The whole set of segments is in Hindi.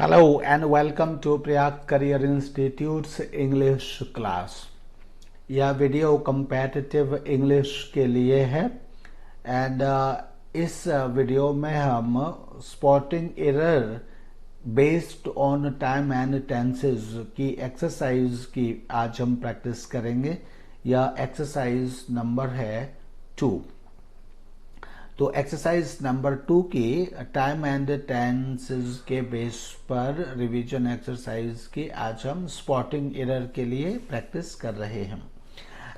Hello and welcome to Prayak Career Institute's English class। यह वीडियो competitive English के लिए है एंड इस वीडियो में हम spotting error based on time and tenses की एक्सरसाइज की आज हम प्रैक्टिस करेंगे। यह एक्सरसाइज नंबर है 2। तो एक्सरसाइज नंबर 2 की टाइम एंड टेंसेस के बेस पर रिवीजन एक्सरसाइज की आज हम स्पॉटिंग एरर के लिए प्रैक्टिस कर रहे हैं।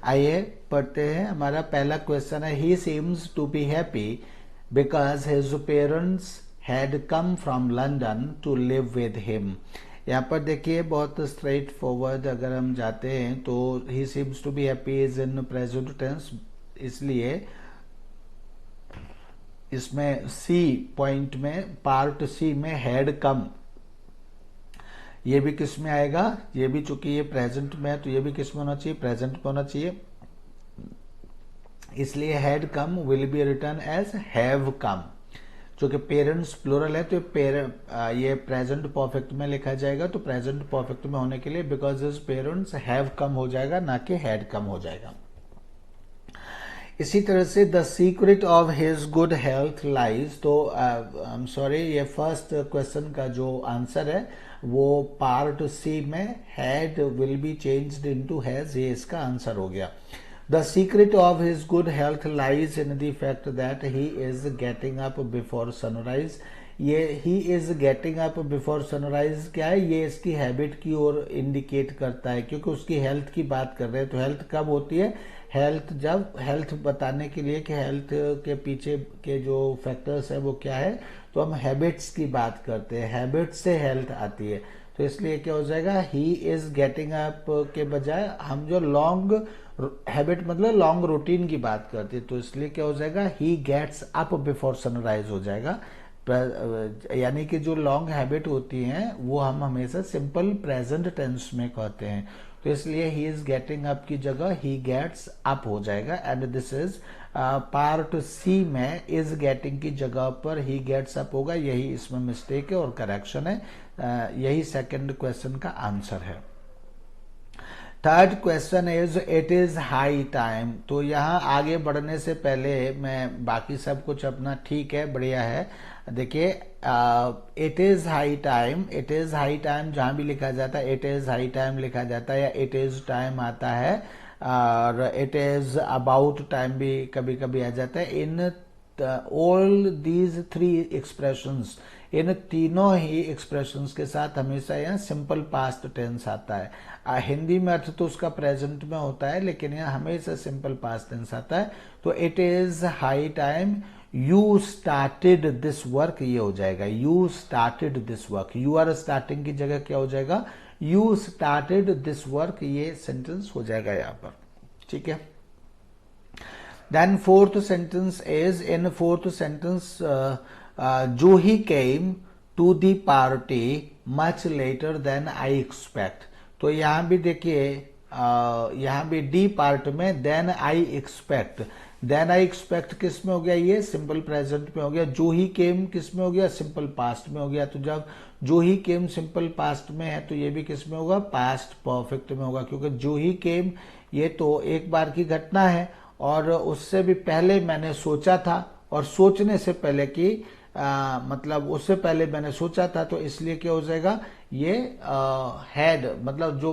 आइए पढ़ते हैं। हमारा पहला क्वेश्चन है, he seems to be happy because his parents had come from London to live with him. यहाँ पर देखिए बहुत स्ट्रेट फॉरवर्ड अगर हम जाते हैं तो he seems to be happy is in present tense, इसलिए इसमें सी पॉइंट में पार्ट सी में हैड कम, ये भी किस में आएगा, ये भी चूंकि ये प्रेजेंट में है तो ये भी किस में होना चाहिए, प्रेजेंट में होना चाहिए। इसलिए had come will be return as have come. चूंकि पेरेंट्स प्लूरल है तो ये प्रेजेंट परफेक्ट में लिखा जाएगा, तो प्रेजेंट परफेक्ट में होने के लिए because his parents have come हो जाएगा, ना कि हैड कम हो जाएगा। इसी तरह से the secret of his good health lies, तो आई एम सॉरी, ये फर्स्ट क्वेश्चन का जो आंसर है वो पार्ट सी में had will be changed into has, ये इसका आंसर हो गया। The secret of his good health lies in the fact that he is getting up before sunrise. ये he is getting up before sunrise क्या है, ये इसकी हैबिट की ओर इंडिकेट करता है, क्योंकि उसकी हेल्थ की बात कर रहे हैं। तो हेल्थ कब होती है, हेल्थ जब, हेल्थ बताने के लिए कि हेल्थ के पीछे के जो फैक्टर्स है वो क्या है, तो हम हैबिट्स की बात करते हैं, हैबिट से हेल्थ आती है। तो इसलिए क्या हो जाएगा, ही इज गेटिंग अप के बजाय हम जो लॉन्ग हैबिट मतलब लॉन्ग रूटीन की बात करते हैं, तो इसलिए क्या हो जाएगा, he gets up before sunrise हो जाएगा। यानी कि जो लॉन्ग हैबिट होती हैं वो हम हमेशा सिंपल प्रेजेंट टेंस में कहते हैं, तो इसलिए ही इज गेटिंग अप की जगह ही गेट्स अप हो जाएगा। And this is part C में इज गेटिंग की जगह पर ही गेट्स अप होगा, यही इसमें मिस्टेक है और करेक्शन है। यही सेकंड क्वेश्चन का आंसर है। Third question is it is high time. तो यहाँ आगे बढ़ने से पहले मैं बाकी सब कुछ अपना ठीक है, बढ़िया है। देखिए it is high time, it is high time जहां भी लिखा जाता है इट इज हाई टाइम लिखा जाता है, या इट इज टाइम आता है, और इट इज अबाउट टाइम भी कभी कभी आ जाता है। In all these three expressions, इन तीनों ही एक्सप्रेशंस के साथ हमेशा यहाँ सिंपल पास्ट टेंस आता है। हिंदी में अर्थ तो उसका प्रेजेंट में होता है, लेकिन यहाँ हमेशा सिंपल पास्ट टेंस आता है। तो it is high time you started this work, ये हो जाएगा you started this work. You are starting की जगह क्या हो जाएगा, यू स्टार्टेड दिस वर्क, ये सेंटेंस हो जाएगा यहाँ पर, ठीक है। Then fourth sentence is, in fourth sentence Juhi came to the party much later than I expect। तो यहाँ भी देखिए यहाँ भी डी पार्ट में then I expect, then I expect किस में हो गया, ये सिंपल प्रेजेंट में हो गया। जूही केम किस में हो गया, सिंपल पास्ट में हो गया। तो जब जूही केम सिंपल पास्ट में है तो ये भी किस में होगा, पास्ट परफेक्ट में होगा, क्योंकि जूही केम ये तो एक बार की घटना है और उससे भी पहले मैंने सोचा था, और सोचने से पहले की मतलब उससे पहले मैंने सोचा था, तो इसलिए क्या हो जाएगा, ये हैड मतलब जो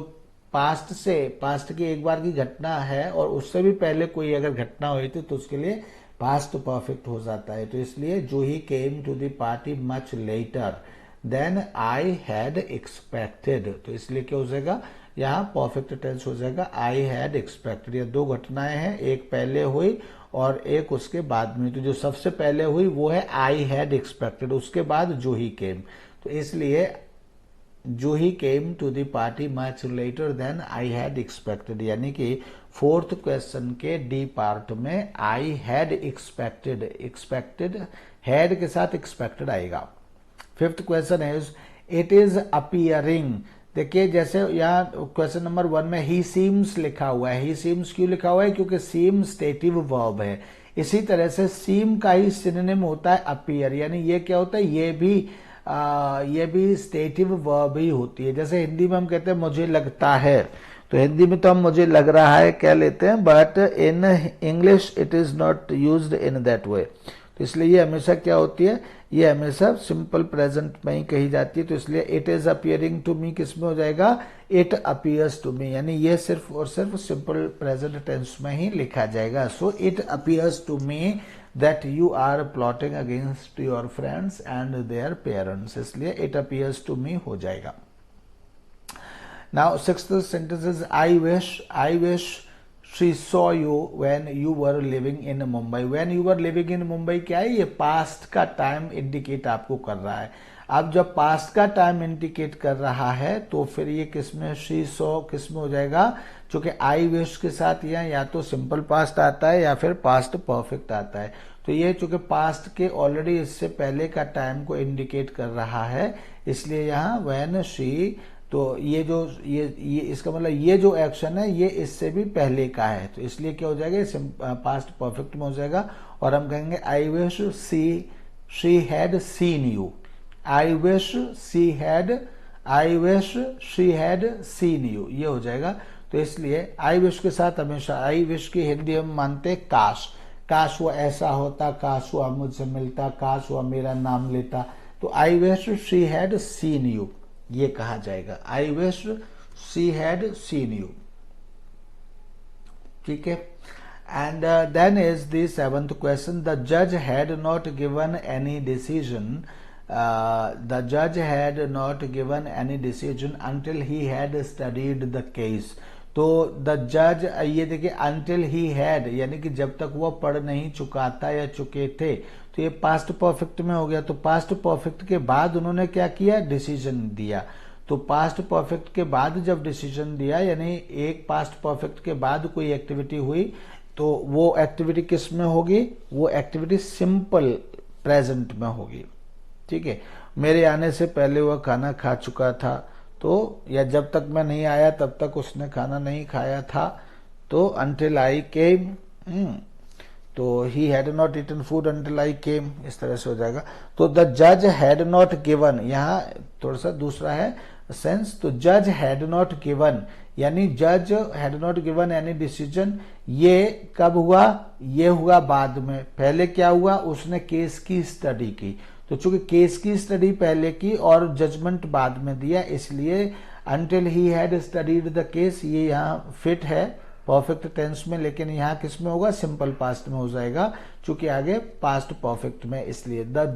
पास्ट से, पास्ट की एक बार की घटना है और उससे भी पहले कोई अगर घटना हुई थी तो उसके लिए पास्ट परफेक्ट हो जाता है। तो इसलिए जो he came to the party much later than I had expected, तो इसलिए क्या हो जाएगा, यहाँ परफेक्ट टेंस हो जाएगा आई हैड एक्सपेक्टेड। ये दो घटनाएं हैं, एक पहले हुई और एक उसके बाद में। तो जो सबसे पहले हुई वो है आई हैड एक्सपेक्टेड, उसके बाद जो ही केम, तो इसलिए जो he came to the party much later than I had expected, यानी कि फोर्थ क्वेश्चन के डी पार्ट में I had expected, expected had के साथ एक्सपेक्टेड आएगा। Fifth question is it is appearing. देखिए जैसे यहाँ क्वेश्चन नंबर 1 में ही सीम्स लिखा हुआ है, ही सीम्स क्यों लिखा हुआ है, क्योंकि सीम स्टेटिव वर्ब है। इसी तरह से सीम का ही सिनोनिम होता है अपीयर, यानी ये क्या होता है, ये भी ये भी स्टेटिव वर्ब ही होती है। जैसे हिंदी में हम कहते हैं मुझे लगता है, तो हिंदी में तो हम मुझे लग रहा है कह लेते हैं, but in English it is not used in that way. तो इसलिए ये हमेशा क्या होती है, ये हमेशा सिंपल प्रेजेंट में ही कही जाती है। तो इसलिए it is appearing to me किस में हो जाएगा, इट अपीयर्स टू मी, यानी ये सिर्फ और सिर्फ सिंपल प्रेजेंट टेंस में ही लिखा जाएगा। So it appears to me that you are plotting against your friends and their parents, इसलिए it appears to me हो जाएगा। Now sixth sentence is I wish she saw you when you were living in Mumbai। when you were living in Mumbai क्या है, ये past का time indicate आपको कर रहा है। अब जब पास्ट का टाइम इंडिकेट कर रहा है तो फिर ये किसमें, शी सो किसमें हो जाएगा, चूंकि आई विश के साथ या तो सिंपल पास्ट आता है या फिर पास्ट परफेक्ट आता है। तो ये चूंकि पास्ट के ऑलरेडी इससे पहले का टाइम को इंडिकेट कर रहा है, इसलिए यहाँ व्हेन शी, तो ये जो ये इसका मतलब ये जो एक्शन है ये इससे भी पहले का है, तो इसलिए क्या हो जाएगा, पास्ट परफेक्ट में हो जाएगा। और हम कहेंगे आई wish she had seen you, I wish she had seen you, ये हो जाएगा। तो इसलिए आई विश के साथ हमेशा, आई विश की हिंदी हम मानते काश वो ऐसा होता, काश वो मुझसे मिलता, काश वो मेरा नाम लेता। तो I wish she had seen you ये कहा जाएगा, I wish she had seen you, ठीक है। And then is the seventh question, the जज had not given any decision, the judge had not given any decision until he had studied the case। तो the judge, ये देखिए until he had, यानी कि जब तक वो पढ़ नहीं चुका था या चुके थे, तो ये पास्ट परफेक्ट में हो गया। तो पास्ट परफेक्ट के बाद उन्होंने क्या किया, डिसीजन दिया। तो पास्ट परफेक्ट के बाद जब डिसीजन दिया, यानी एक पास्ट परफेक्ट के बाद कोई एक्टिविटी हुई, तो वो एक्टिविटी किस में होगी, वो एक्टिविटी सिंपल प्रेजेंट में होगी, ठीक है। मेरे आने से पहले वह खाना खा चुका था, तो या जब तक मैं नहीं आया तब तक उसने खाना नहीं खाया था, तो until I came, तो he had not eaten food until I came, इस तरह से हो जाएगा। तो the judge had not given, यहाँ थोड़ा सा दूसरा है सेंस, तो judge had not given, यानी judge had not given any decision, ये कब हुआ, ये हुआ बाद में। पहले क्या हुआ, उसने केस की स्टडी की, तो चूंकि केस की स्टडी पहले की और जजमेंट बाद में दिया, इसलिए until he had studied the case, ये यहाँ फिट है परफेक्ट टेंस में, लेकिन यहाँ किस में होगा, सिंपल पास्ट में हो जाएगा, चूंकि आगे पास्ट परफेक्ट में। इसलिए द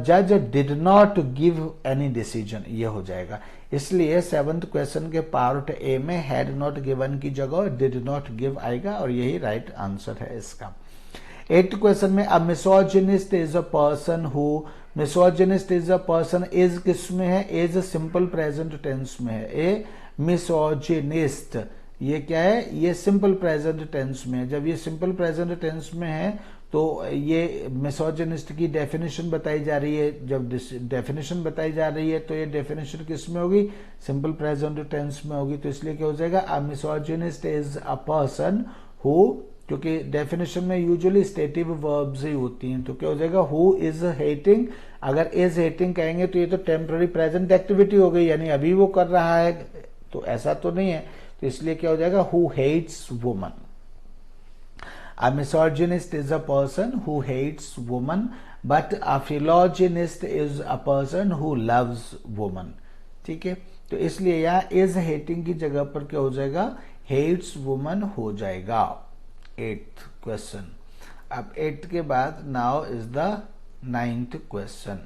जज did not give any decision, ये हो जाएगा। इसलिए सेवंथ क्वेश्चन के पार्ट ए में हैड नॉट गिवन की जगह डिड नॉट गिव आएगा, और यही राइट आंसर है इसका। 8th क्वेश्चन में अ misogynist is a person who, misogynist is a person, is किस में है, इज सिंपल प्रेजेंट टेंस में है। ए मिसोजिनिस्ट ये क्या है, ये सिंपल प्रेजेंट टेंस में है। जब ये सिंपल प्रेजेंट टेंस में है तो ये मिसोजिनिस्ट की डेफिनेशन बताई जा रही है। जब डेफिनेशन बताई जा रही है तो ये डेफिनेशन किस में होगी, सिंपल प्रेजेंट टेंस में होगी। तो इसलिए क्या हो जाएगा, अ misogynist is a person who, क्योंकि डेफिनेशन में यूजुअली स्टेटिव वर्ब्स ही होती हैं, तो क्या हो जाएगा, हु इज हेटिंग। अगर इज हेटिंग कहेंगे तो ये तो टेम्पररी प्रेजेंट एक्टिविटी हो गई, यानी अभी वो कर रहा है, तो ऐसा तो नहीं है। तो इसलिए क्या हो जाएगा, who hates woman. A misogynist is a person who hates woman, but a philogynist is a person who loves woman, ठीक है। तो इसलिए यहाँ इज हेटिंग की जगह पर क्या हो जाएगा, हेट्स वुमन हो जाएगा। 8th question. अब 8th के बाद now is the 9th question.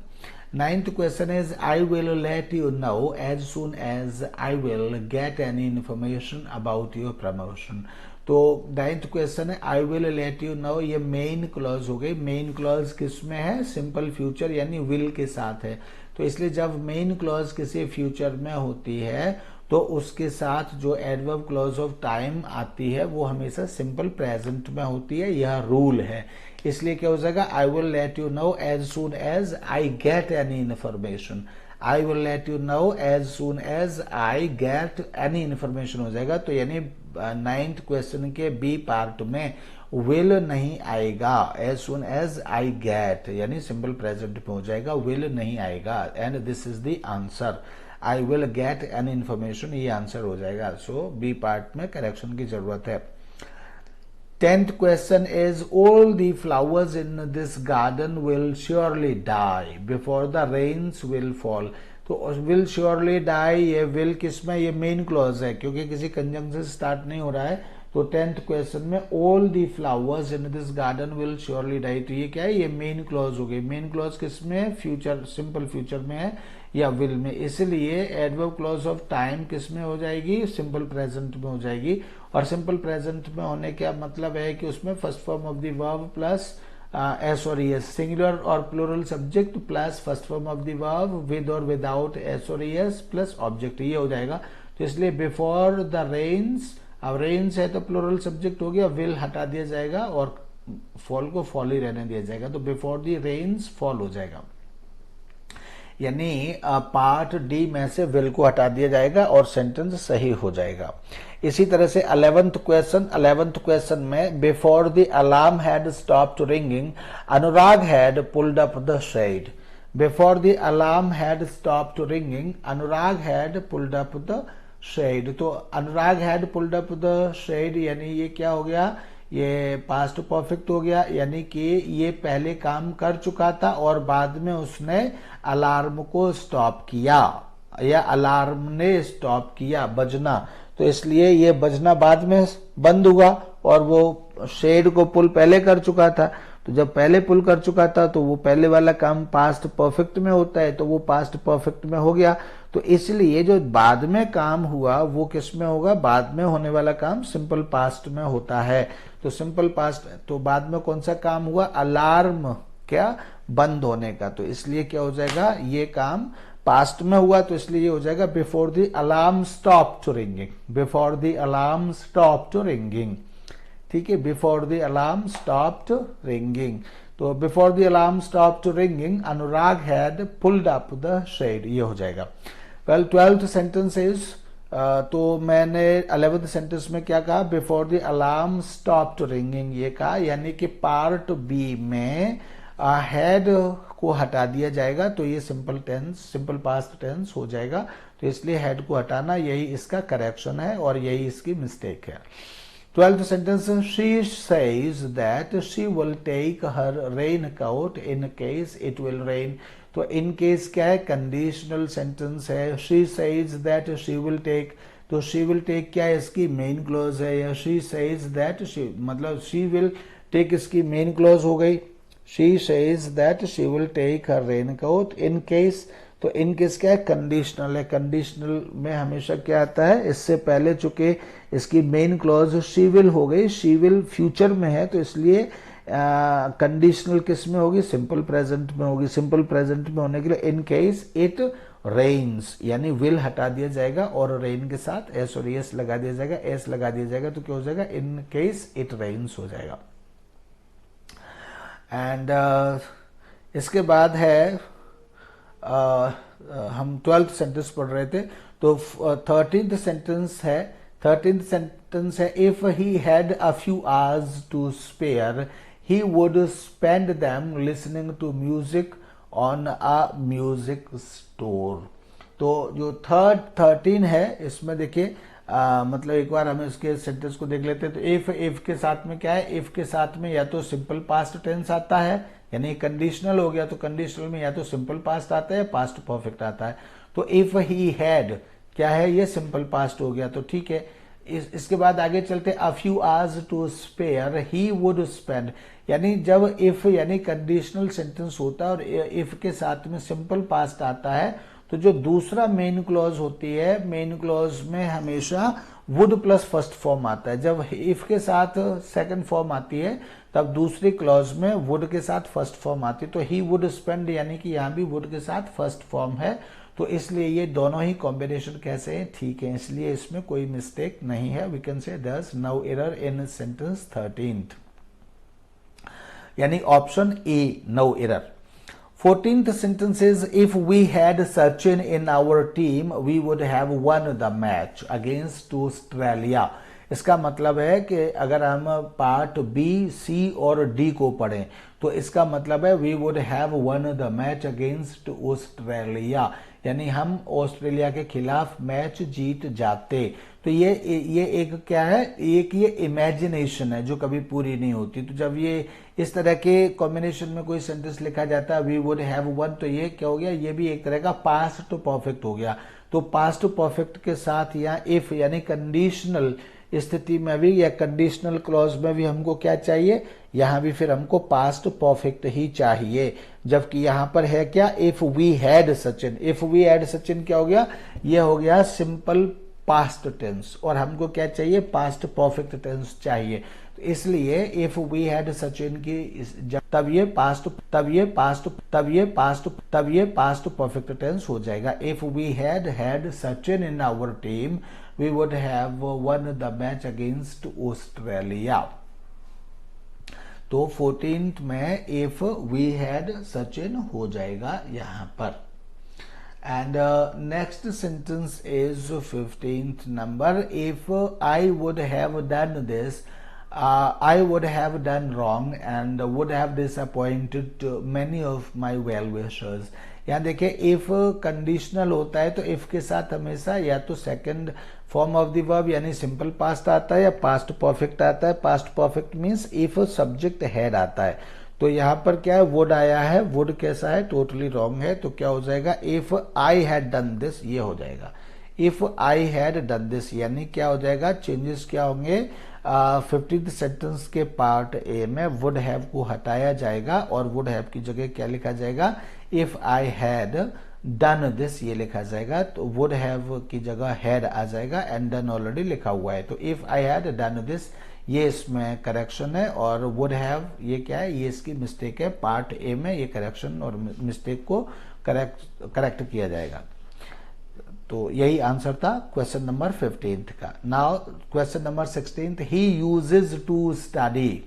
9th question is I will let you know as soon as I will get any information about your promotion. तो 9th क्वेश्चन है I will let you know, ये मेन क्लॉज हो गई। मेन क्लॉज किस में है, सिंपल फ्यूचर यानी विल के साथ है। तो इसलिए जब मेन क्लॉज किसी फ्यूचर में होती है तो उसके साथ जो एडवर्ब क्लॉज ऑफ टाइम आती है वो हमेशा सिंपल प्रेजेंट में होती है, यह रूल है। इसलिए क्या हो जाएगा, I will let you know as soon as I get any information. I will let you know as soon as I get any information हो जाएगा। तो यानी 9th क्वेश्चन के बी पार्ट में विल नहीं आएगा, as soon as I get यानी सिंपल प्रेजेंट में हो जाएगा, विल नहीं आएगा, and this is the answer, I will get an information, ये आंसर हो जाएगा। सो बी पार्ट में करेक्शन की जरूरत है। 10th question is all the flowers in this garden will surely die before the rains will fall। तो will surely die, ये will किसमें, ये मेन क्लॉज है क्योंकि किसी कंजंक्शन से स्टार्ट नहीं हो रहा है। तो 10th क्वेश्चन में all the flowers in this garden will surely die, तो ये क्या है, ये मेन क्लॉज हो गई। मेन क्लॉज किसमें, फ्यूचर, सिंपल फ्यूचर में है या विल में, इसलिए एडवर्ब क्लॉज ऑफ टाइम किसमें हो जाएगी, सिंपल प्रेजेंट में हो जाएगी। और सिंपल प्रेजेंट में होने का मतलब है कि उसमें first form of the verb plus S और एस, सिंगुलर और plural subject plus first form of the verb with और विदाउट एस और एस प्लस ऑब्जेक्ट, ये हो जाएगा। तो इसलिए बिफोर द रेन्स, अब रेन्स है तो प्लूरल सब्जेक्ट हो गया, विल हटा दिया जाएगा और फॉल को फॉल ही रहने दिया जाएगा, तो बिफोर द रेन्स फॉल हो जाएगा, यानी पार्ट डी में से विल को हटा दिया जाएगा और सेंटेंस सही हो जाएगा। इसी तरह से 11th क्वेश्चन में before the alarm had stopped ringing Anurag had pulled up the shade. Before the alarm had stopped ringing Anurag had pulled up the shade. तो Anurag had pulled up the shade यानी ये क्या हो गया, ये पास्ट परफेक्ट हो गया, यानी कि ये पहले काम कर चुका था और बाद में उसने अलार्म को स्टॉप किया या अलार्म ने स्टॉप किया बजना, तो इसलिए ये बजना बाद में बंद हुआ और वो शेड को पुल पहले कर चुका था। तो जब पहले पुल कर चुका था तो वो पहले वाला काम पास्ट परफेक्ट में होता है, तो वो पास्ट परफेक्ट में हो गया। तो इसलिए जो बाद में काम हुआ वो किस में होगा, बाद में होने वाला काम सिंपल पास्ट में होता है। तो सिंपल पास्ट, तो बाद में कौन सा काम हुआ, अलार्म क्या, बंद होने का, तो इसलिए क्या हो जाएगा, ये काम पास्ट में हुआ, तो इसलिए ये हो जाएगा before the alarm stop to ringing, before the alarm stop to ringing. ठीक है, before the alarm stop to ringing, तो before the alarm stop to ringing Anurag had pulled up the shade, ये हो जाएगा। वेल 12th सेंटेंस इज, तो मैंने 11th सेंटेंस में क्या कहा, before the alarm stop to ringing ये कहा, यानी कि पार्ट बी में हैड को हटा दिया जाएगा, तो ये simple tense, simple past tense हो जाएगा। तो इसलिए हैड को हटाना यही इसका करेक्शन है और यही इसकी मिस्टेक है। 12th sentence, she says that she will take her raincoat in case it will rain। तो in case क्या है, कंडीशनल सेंटेंस है। she says that she will take, तो she will take क्या है, इसकी मेन क्लॉज है, या she says that she, मतलब she will take इसकी मेन क्लॉज हो गई। she says that she will take her raincoat in case, तो इन केस क्या है, कंडीशनल है। कंडीशनल में हमेशा क्या आता है, इससे पहले चूंकि इसकी मेन क्लॉज शी विल हो गई, शी विल फ्यूचर में है, तो इसलिए कंडीशनल किस में होगी, सिंपल प्रेजेंट में होगी। सिंपल प्रेजेंट में होने के लिए इन केस इट रेन्स, यानी विल हटा दिया जाएगा और रेन के साथ एस और एस लगा दिया जाएगा, एस लगा दिया जाएगा, तो क्या हो जाएगा, इन केस इट रेन्स हो जाएगा। एंड इसके बाद है हम 12th सेंटेंस पढ़ रहे थे, तो 13th सेंटेंस है। 13th सेंटेंस है, if he had a few hours to spare he would spend them listening to music on a music store. तो जो 13 है इसमें देखिए, मतलब एक बार हम इसके सेंटेंस को देख लेते हैं। तो इफ के साथ में क्या है, इफ के साथ में या तो सिंपल पास्ट टेंस आता है, यानी कंडीशनल हो गया, तो कंडीशनल में या तो सिंपल पास्ट आता है, पास्ट परफेक्ट आता है। तो इफ ही हैड क्या है, ये सिंपल पास्ट हो गया, तो ठीक है। इसके बाद आगे चलते, a few hours to spare he would spend, यानी जब इफ यानी कंडीशनल सेंटेंस होता है और इफ के साथ में सिंपल पास्ट आता है, तो जो दूसरा मेन क्लॉज होती है, मेन क्लॉज में हमेशा वुड प्लस फर्स्ट फॉर्म आता है। जब इफ के साथ सेकंड फॉर्म आती है तब दूसरी क्लॉज में वुड के साथ फर्स्ट फॉर्म आती है। तो ही वुड स्पेंड, यानी कि यहाँ भी वुड के साथ फर्स्ट फॉर्म है, तो इसलिए ये दोनों ही कॉम्बिनेशन कैसे हैं, ठीक है, इसलिए इसमें कोई मिस्टेक नहीं है। We can say there's no error in sentence 13th, यानी option A, no error. 14th sentence is, if we had Sachin in our team, we would have won the match against Australia। इसका मतलब है कि अगर हम पार्ट बी, सी और डी को पढ़ें तो इसका मतलब है we would have won the match against Australia, यानी हम ऑस्ट्रेलिया के खिलाफ मैच जीत जाते। तो ये एक क्या है, एक ये इमेजिनेशन है जो कभी पूरी नहीं होती। तो जब ये इस तरह के कॉम्बिनेशन में कोई सेंटेंस लिखा जाता है वी वुड हैव वन, तो ये क्या हो गया, ये भी एक तरह का पास्ट परफेक्ट हो गया। तो पास्ट परफेक्ट के साथ यहाँ इफ यानी कंडीशनल स्थिति में भी या कंडीशनल क्लॉज में भी हमको क्या चाहिए, यहां भी फिर हमको पास्ट परफेक्ट ही चाहिए। जबकि यहां पर है क्या, if we had Sachin. If we had Sachin क्या हो गया, ये हो गया सिंपल पास्ट टेंस, और हमको क्या चाहिए, पास्ट परफेक्ट टेंस चाहिए। तो इसलिए इफ वी हैड सचिन की तब ये पास्ट परफेक्ट टेंस हो जाएगा। If we had Sachin in our team we would have won the match against Australia. तो 14th में इफ वी हैड सचिन हो जाएगा यहां पर। And next sentence is 15th number. If I would have done this, I would have done wrong and would have disappointed many of my well-wishers. यहाँ देखिए if कंडीशनल होता है तो if के साथ हमेशा या तो second form of the verb यानी सिंपल पास्ट आता है या पास्ट परफेक्ट आता है। Past perfect means if subject had आता है। तो यहां पर क्या है, वुड आया है, वुड कैसा है, टोटली रॉन्ग है। तो क्या हो जाएगा, if I had done this, ये हो जाएगा। If I had done this यानी क्या हो जाएगा, चेंजेस क्या होंगे, 15th सेंटेंस के पार्ट ए में वुड हैव को हटाया जाएगा और वुड हैव की जगह क्या लिखा जाएगा, if I had done this ये लिखा जाएगा। तो वुड हैव की जगह हैड आ जाएगा एंड डन ऑलरेडी लिखा हुआ है। तो if I had done this ये इसमें करेक्शन है और वुड हैव ये क्या है, ये इसकी मिस्टेक है। पार्ट ए में ये करेक्शन और मिस्टेक को करेक्ट किया जाएगा। तो यही आंसर था क्वेश्चन नंबर 15th का। Now question number 16th, he uses to study.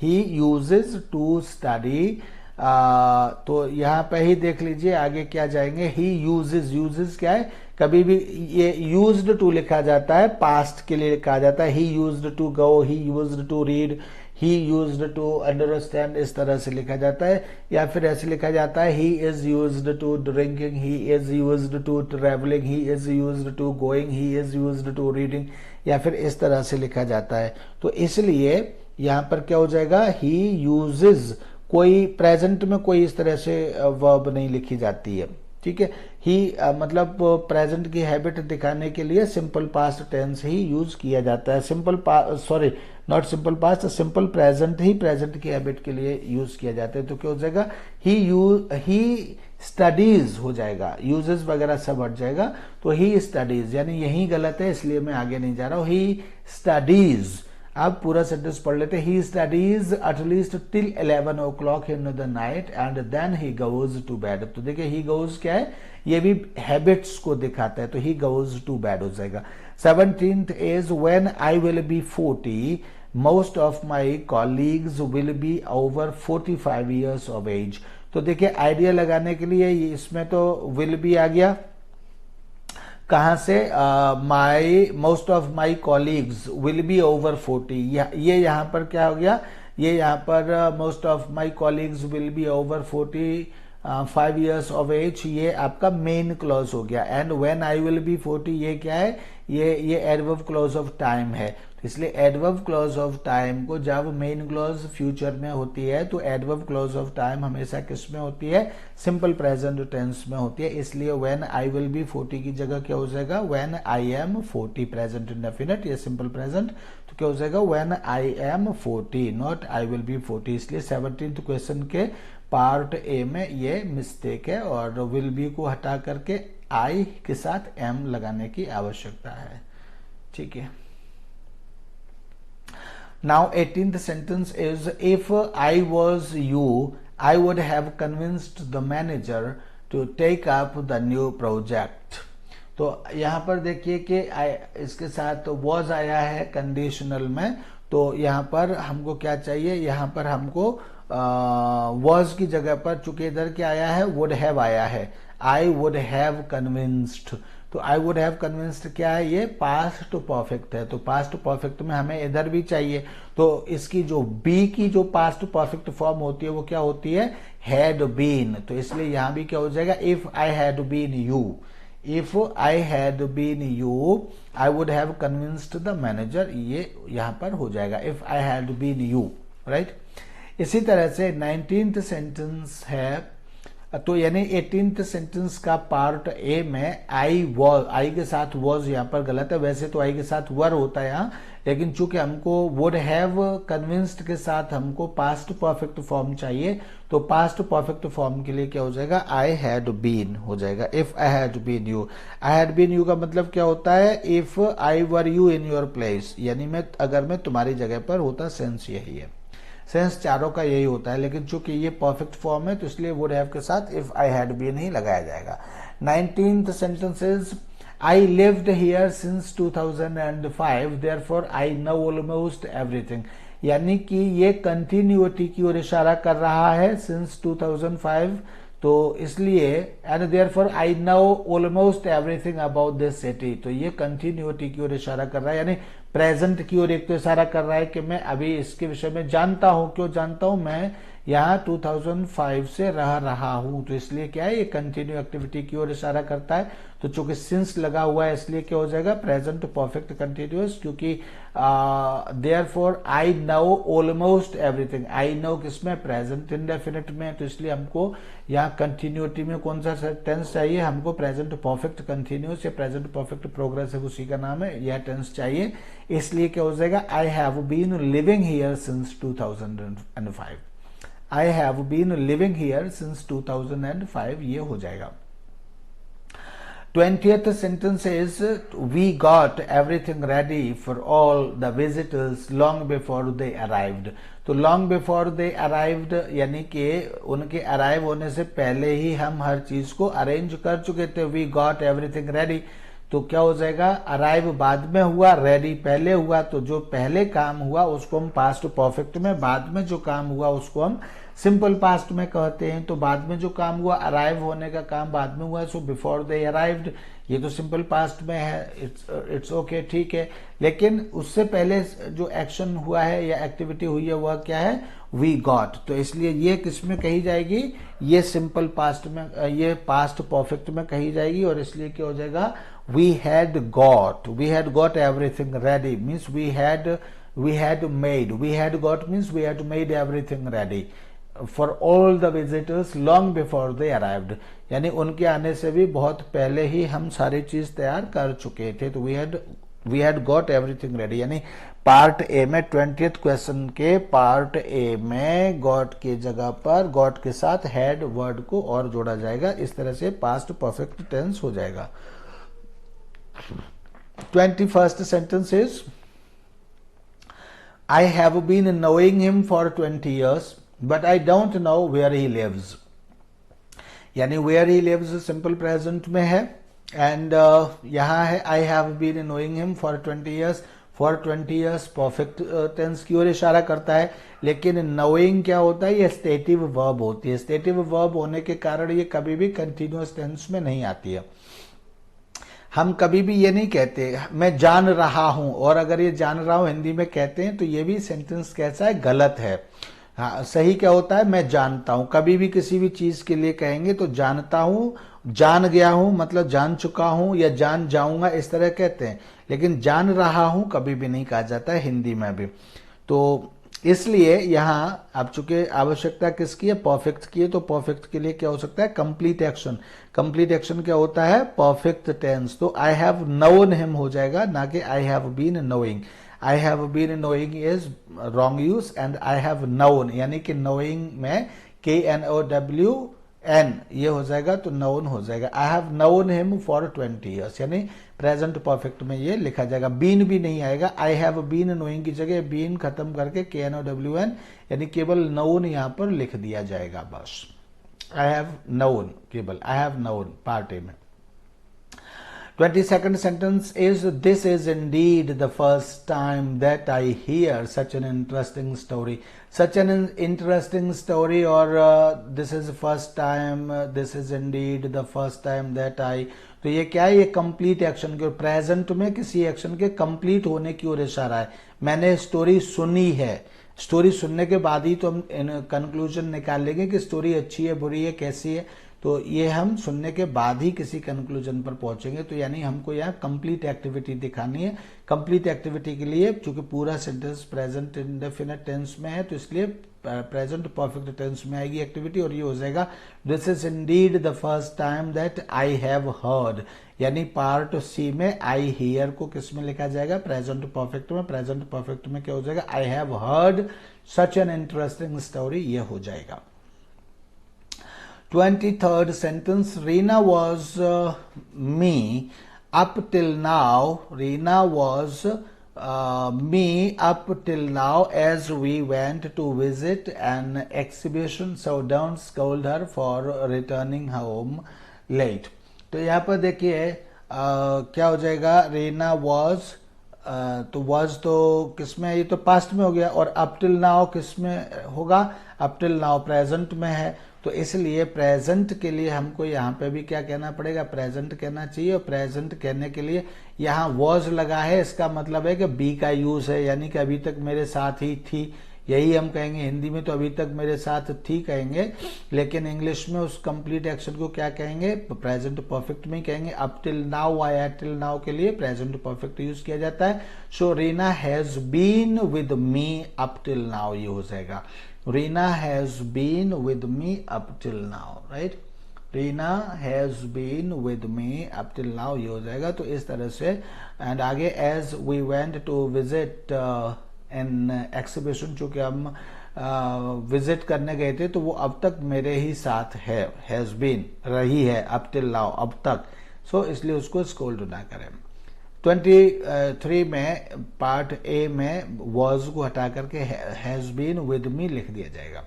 He uses to study. तो यहां पे ही देख लीजिए आगे क्या जाएंगे। ही यूजेस क्या है, कभी भी ये यूज्ड टू लिखा जाता है, पास्ट के लिए लिखा जाता है। He used to go, he used to read, he used to understand, इस तरह से लिखा जाता है। या फिर ऐसे लिखा जाता है, he is used to drinking, he is used to travelling, he is used to going, he is used to reading, या फिर इस तरह से लिखा जाता है। तो इसलिए यहां पर क्या हो जाएगा, ही यूजेज, कोई प्रेजेंट में कोई इस तरह से वर्ब नहीं लिखी जाती है, ठीक है। ही मतलब प्रेजेंट की हैबिट दिखाने के लिए सिंपल पास्ट टेंस ही यूज किया जाता है। Not simple past, simple present he present की हैबिट के लिए यूज किया जाता है। तो क्या हो जाएगा, ही स्टडीज हो जाएगा, यूजेस वगैरह सब हट जाएगा। तो ही स्टडीज यानी यही गलत है, इसलिए मैं आगे नहीं जा रहा हूं। ही स्टडीज, अब पूरा सेंटेंस पढ़ लेते हैं। He studies at least till 11 o'clock in the night and then he goes to bed. तो देखिए ही गोज क्या है, ये भी हैबिट्स को दिखाता है। तो ही गोज टू बेड हो जाएगा। 17th is when I will be 40 most of my colleagues will be over 45 years of age। तो देखिए आइडिया लगाने के लिए इसमें तो विल बी आ गया, कहां से, most of my colleagues will be over 40। ये यहां पर क्या हो गया, ये यहां पर most of my colleagues will be over 45 years of age, ये आपका मेन क्लॉज हो गया। And when I will be 40 ये क्या है, ये एडवर्ब क्लॉज ऑफ टाइम है। इसलिए एडवर्ब क्लॉज ऑफ टाइम को जब मेन क्लॉज फ्यूचर में होती है तो एडवर्ब क्लॉज ऑफ टाइम हमेशा किस में होती है, सिंपल प्रेजेंट टेंस में होती है। इसलिए व्हेन आई विल बी 40 की जगह क्या हो जाएगा, when I am 40, present indefinite, ये सिंपल प्रेजेंट। तो क्या हो जाएगा, when I am 40, not I will be 40। इसलिए 17th क्वेश्चन के पार्ट ए में ये मिस्टेक है और विल बी को हटा करके आई के साथ एम लगाने की आवश्यकता है, ठीक है। Now 18th sentence is, if I was you, I would have convinced the manager to take up the new project। तो यहां पर देखिए कि इसके साथ was आया है कंडीशनल में। तो यहां पर हमको क्या चाहिए, यहां पर हमको was की जगह पर, चूंकि इधर क्या आया है, would have आया है, I would have convinced। तो आई वुड हैव कन्विंस्ड क्या है, ये पास्ट परफेक्ट है, तो पास्ट परफेक्ट में हमें इधर भी चाहिए, तो इसकी जो बी की जो पास्ट परफेक्ट फॉर्म होती है वो क्या होती है, हैड बीन। तो इसलिए यहां भी क्या हो जाएगा, if I had been you, if I had been you I would have convinced the manager, ये यहां पर हो जाएगा if I had been you, right. इसी तरह से 19th सेंटेंस है, तो यानी 18th सेंटेंस का पार्ट ए में आई वॉज, आई के साथ वॉज यहां पर गलत है, वैसे तो आई के साथ वर होता है यहां, लेकिन चूंकि हमको वुड हैव कन्विंस्ड के साथ हमको पास्ट परफेक्ट फॉर्म चाहिए, तो पास्ट परफेक्ट फॉर्म के लिए क्या हो जाएगा, आई हैड बीन हो जाएगा, if I had been you. I had been you का मतलब क्या होता है, if I were you in your place, यानी मैं अगर मैं तुम्हारी जगह पर होता, सेंस यही है, सेंस चारों का यही होता है, लेकिन चूंकि ये परफेक्ट फॉर्म है तो इसलिए वुड हैव के साथ इफ आई हैड बीन ही लगाया जाएगा। 19th sentence is I lived here since 2005 therefore I know almost everything, यानी कि ये कंटिन्यूटी की ओर इशारा कर रहा है, सिंस 2005, तो इसलिए and therefore I know almost everything about this city, तो ये कंटिन्यूटी की ओर इशारा कर रहा है, यानी प्रेजेंट की ओर एक तो इशारा कर रहा है कि मैं अभी इसके विषय में जानता हूं, क्यों जानता हूं, मैं यहाँ 2005 से रह रहा हूं, तो इसलिए क्या है, ये कंटिन्यू एक्टिविटी की ओर इशारा करता है। तो चूंकि सिंस लगा हुआ है इसलिए क्या हो जाएगा, प्रेजेंट परफेक्ट कंटिन्यूअस, क्योंकि therefore I know almost everything, I know किसमें, प्रेजेंट इंडेफिनिट में, तो इसलिए हमको यहाँ कंटिन्यूटी में कौन सा टेंस चाहिए, हमको प्रेजेंट परफेक्ट कंटिन्यूअस या प्रेजेंट परफेक्ट प्रोग्रेसिव उसी का नाम है, यह टेंस चाहिए, इसलिए क्या हो जाएगा, I have been living here since 2005, I have been living here since 2005, ये हो जाएगा। 20th sentence is we got everything ready for all the visitors long before they arrived, तो long before they arrived यानी कि उनके अराइव होने से पहले ही हम हर चीज को अरेंज कर चुके थे, we got everything ready, तो क्या हो जाएगा, अराइव बाद में हुआ, रेडी पहले हुआ, तो जो पहले काम हुआ उसको हम पास्ट परफेक्ट में, बाद में जो काम हुआ उसको हम सिंपल पास्ट में कहते हैं, तो बाद में जो काम हुआ, अराइव होने का काम बाद में हुआ, सो बिफोर दे अराइव्ड, ये तो सिंपल पास्ट में है, इट्स ओके, ठीक है, लेकिन उससे पहले जो एक्शन हुआ है या एक्टिविटी हुई है वह क्या है, वी गॉट, तो इसलिए ये किस में कही जाएगी, ये सिंपल पास्ट में, ये पास्ट परफेक्ट में कही जाएगी, और इसलिए क्या हो जाएगा, we had got everything ready means we had made, we had got means we had made everything ready for all the visitors long before they arrived, यानी उनके आने से भी बहुत पहले ही हम सारी चीज तैयार कर चुके थे, तो we had got everything ready, यानी पार्ट ए में 20th क्वेश्चन के पार्ट ए में गॉट की जगह पर गॉट के साथ हैड वर्ड को और जोड़ा जाएगा, इस तरह से पास्ट परफेक्ट टेंस हो जाएगा। 21st sentence is I have been knowing him for 20 years but I don't know where he lives, यानी where he lives simple present में है, एंड यहां है I have been knowing him for 20 years, for 20 years perfect tense की ओर इशारा करता है, लेकिन नोइंग क्या होता है, ये स्टेटिव वर्ब होती है, स्टेटिव वर्ब होने के कारण ये कभी भी कंटिन्यूअस टेंस में नहीं आती है। हम कभी भी ये नहीं कहते मैं जान रहा हूं, और अगर ये जान रहा हूं हिंदी में कहते हैं तो ये भी सेंटेंस कैसा है, गलत है। हाँ, सही क्या होता है, मैं जानता हूं, कभी भी किसी भी चीज के लिए कहेंगे तो जानता हूं, जान गया हूं मतलब जान चुका हूं या जान जाऊंगा, इस तरह कहते हैं, लेकिन जान रहा हूं कभी भी नहीं कहा जाता है हिंदी में भी। तो इसलिए यहां अब चूंकि आवश्यकता किसकी है, परफेक्ट की है, तो परफेक्ट के लिए क्या हो सकता है, कंप्लीट एक्शन। कंप्लीट एक्शन क्या होता है, परफेक्ट टेंस, तो आई हैव नोन हिम हो जाएगा, ना कि I have been knowing. I have been knowing is wrong use and I have known, यानी कि नोइंग में KNOWN ये हो जाएगा, तो नोन हो जाएगा। I have known him for 20 years, यानी प्रेजेंट परफेक्ट में ये लिखा जाएगा, बीन भी नहीं आएगा, आई हैव बीन नोइंग की जगह बीन खत्म करके KNOWN यानी केवल नोन यहां पर लिख दिया जाएगा, बस आई हैव नोन, केवल आई हैव नोन पार्ट ए में। 22nd sentence is, this is indeed the first time that I hear such an interesting story. Such an interesting story, or this is the first time, this is indeed the first time that I, तो ये क्या है, ये कंप्लीट एक्शन के, प्रेजेंट में किसी एक्शन के कंप्लीट होने की ओर इशारा है। मैंने स्टोरी सुनी है, स्टोरी सुनने के बाद ही तो हम कंक्लूजन निकाल लेंगे कि स्टोरी अच्छी है, बुरी है, कैसी है। तो ये हम सुनने के बाद ही किसी कंक्लूजन पर पहुंचेंगे। तो यानी हमको यहाँ कंप्लीट एक्टिविटी दिखानी है। कंप्लीट एक्टिविटी के लिए चूंकि पूरा सेंटेंस प्रेजेंट इंडेफिनिट टेंस में है, तो इसलिए प्रेजेंट परफेक्ट टेंस में आएगी एक्टिविटी, और ये हो जाएगा this is Indeed the first time that I have heard. यानी पार्ट सी में आई हियर को किस में लिखा जाएगा, प्रेजेंट परफेक्ट में। प्रेजेंट परफेक्ट में क्या हो जाएगा, I have heard such an interesting story, ये हो जाएगा। 23rd sentence, Reena was me up till now. Reena was me up till now as we went to visit an exhibition, so don't scold her for returning home late. तो यहाँ पर देखिए क्या हो जाएगा, रीना was, तो was तो किसमें, ये तो पास्ट में हो गया, और अप टिल नाउ किसमें होगा, अप टिल नाउ प्रेजेंट में है। तो इसलिए प्रेजेंट के लिए हमको यहाँ पे भी क्या कहना पड़ेगा, प्रेजेंट कहना चाहिए। और प्रेजेंट कहने के लिए यहाँ वॉज लगा है, इसका मतलब है कि बी का यूज है, यानी कि अभी तक मेरे साथ ही थी, यही हम कहेंगे। हिंदी में तो अभी तक मेरे साथ थी कहेंगे, लेकिन इंग्लिश में उस कंप्लीट एक्शन को क्या कहेंगे, प्रेजेंट परफेक्ट में कहेंगे। अप टिल नाउ, आया टिल नाउ के लिए प्रेजेंट परफेक्ट यूज किया जाता है। So Reena has been with me up till now, ये हो जाएगा Reena has been with me up till now, right? Reena has been with me up till now, ये हो जाएगा। तो इस तरह से, एंड आगे as we went to visit an exhibition, चूंकि हम विजिट करने गए थे, तो वो अब तक मेरे ही साथ है, has been रही है up till now, अब तक। सो इसलिए उसको स्कोल्ड ना करें। 23 में पार्ट ए में वॉज को हटा करके हैज बीन विद मी लिख दिया जाएगा।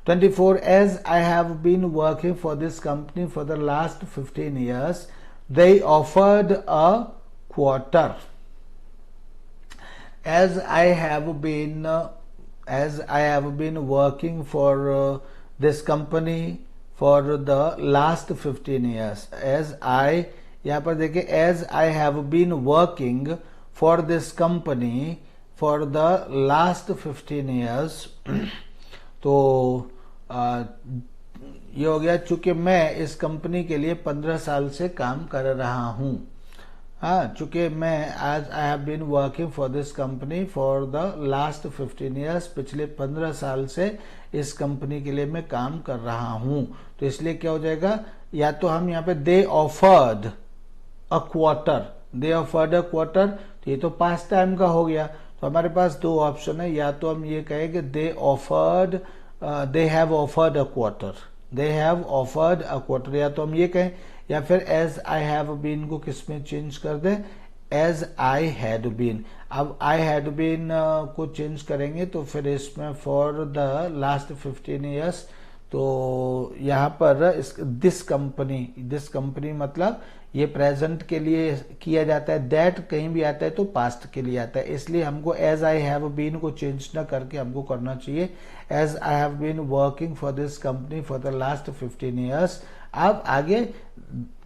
24, as I have been working for this company for the last 15 years, they offered a quarter. As I have been working for this company for the last 15 years. As I, यहाँ पर देखिए, as I have been working for this company for the last 15 years, तो ये हो गया, चूंकि मैं इस कंपनी के लिए 15 साल से काम कर रहा हूं। हाँ, चूंकि मैं आज I have been working for this company for the last 15 years, पिछले 15 साल से इस कंपनी के लिए मैं काम कर रहा हूं। तो इसलिए क्या हो जाएगा, या तो हम यहाँ पे they offered a quarter, they offered a quarter, तो ये तो पास्ट टाइम का हो गया। तो हमारे पास दो ऑप्शन है, या तो हम ये कहेंगे they offered, they have offered a quarter, they have offered a quarter, या तो हम ये कहें, या फिर एज आई हैव बीन को किस में चेंज कर दें, एज आई हैड बीन। अब आई हैड बीन को चेंज करेंगे तो फिर इसमें फॉर द लास्ट 15 years, तो यहाँ पर दिस कंपनी मतलब ये प्रेजेंट के लिए किया जाता है, दैट कहीं भी आता है तो पास्ट के लिए आता है। इसलिए हमको एज आई हैव बीन को चेंज ना करके हमको करना चाहिए as I have been working for this company for the last 15 years। अब आगे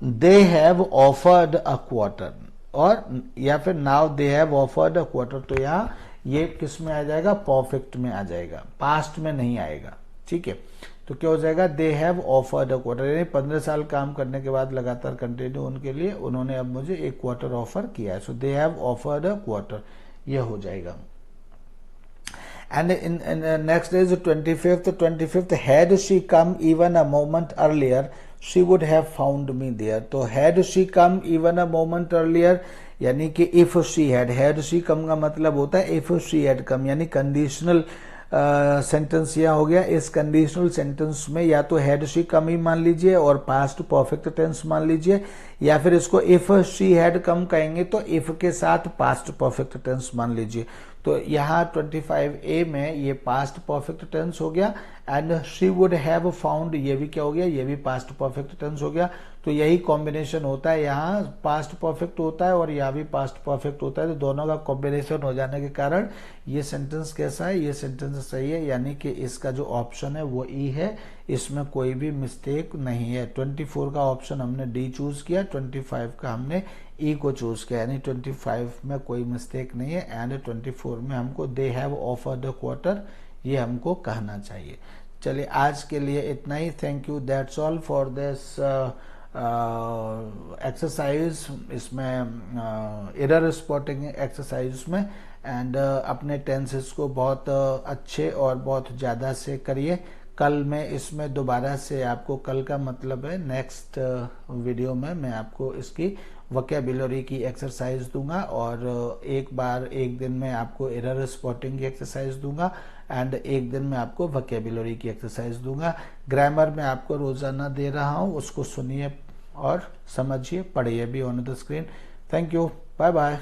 they have offered a quarter, और या फिर now they have offered a quarter, तो यहाँ ये किस में आ जाएगा, परफेक्ट में आ जाएगा, पास्ट में नहीं आएगा। ठीक है, तो क्या हो जाएगा, दे हैव ऑफर्ड अ क्वार्टर, यानी 15 साल काम करने के बाद लगातार कंटिन्यू उनके लिए उन्होंने अब मुझे एक क्वार्टर ऑफर किया है। So they have offered a quarter, ये हो जाएगा। And in next is 25th, had she come even a moment earlier she would have found me there. तो had she come even a moment earlier, यानी कि if she had she come का मतलब होता है इफ शी हैड कम, यानी कंडीशनल सेंटेंस यह हो गया। इस कंडीशनल सेंटेंस में या तो हैड शी कम ही मान लीजिए और पास्ट परफेक्ट टेंस मान लीजिए, या फिर इसको इफ शी हैड कम कहेंगे तो इफ के साथ पास्ट परफेक्ट टेंस मान लीजिए। तो यहाँ 25A में ये पास्ट परफेक्ट टेंस हो गया, and she would have found, ये भी क्या हो गया, ये भी पास्ट परफेक्ट टेंस हो गया। तो यही कॉम्बिनेशन होता है, यहाँ पास्ट परफेक्ट होता है और यहाँ भी पास्ट परफेक्ट होता है, तो दोनों का कॉम्बिनेशन हो जाने के कारण ये सेंटेंस कैसा है, ये सेंटेंस सही है, यानी कि इसका जो ऑप्शन है वो ई है, इसमें कोई भी मिस्टेक नहीं है। 24 का ऑप्शन हमने डी चूज किया, 25 का हमने ई को चूज किया, यानी 25 में कोई मिस्टेक नहीं है एंड 24 में हमको they have offered the quarter ये हमको कहना चाहिए। चलिए आज के लिए इतना ही। Thank you, that's all for this exercise, इसमें एरर स्पॉटिंग एक्सरसाइज में। एंड अपने टेंसेस को बहुत अच्छे और बहुत ज़्यादा से करिए। कल मैं इसमें दोबारा से आपको, कल का मतलब है नेक्स्ट वीडियो में मैं आपको इसकी वोकैबुलरी की एक्सरसाइज दूंगा और एक बार एक दिन में आपको एरर स्पॉटिंग की एक्सरसाइज दूंगा एंड एक दिन में आपको वोकैबुलरी की एक्सरसाइज दूंगा। ग्रामर में आपको रोजाना दे रहा हूँ, उसको सुनिए और समझिए, पढ़िए भी on the screen. Thank you, bye bye.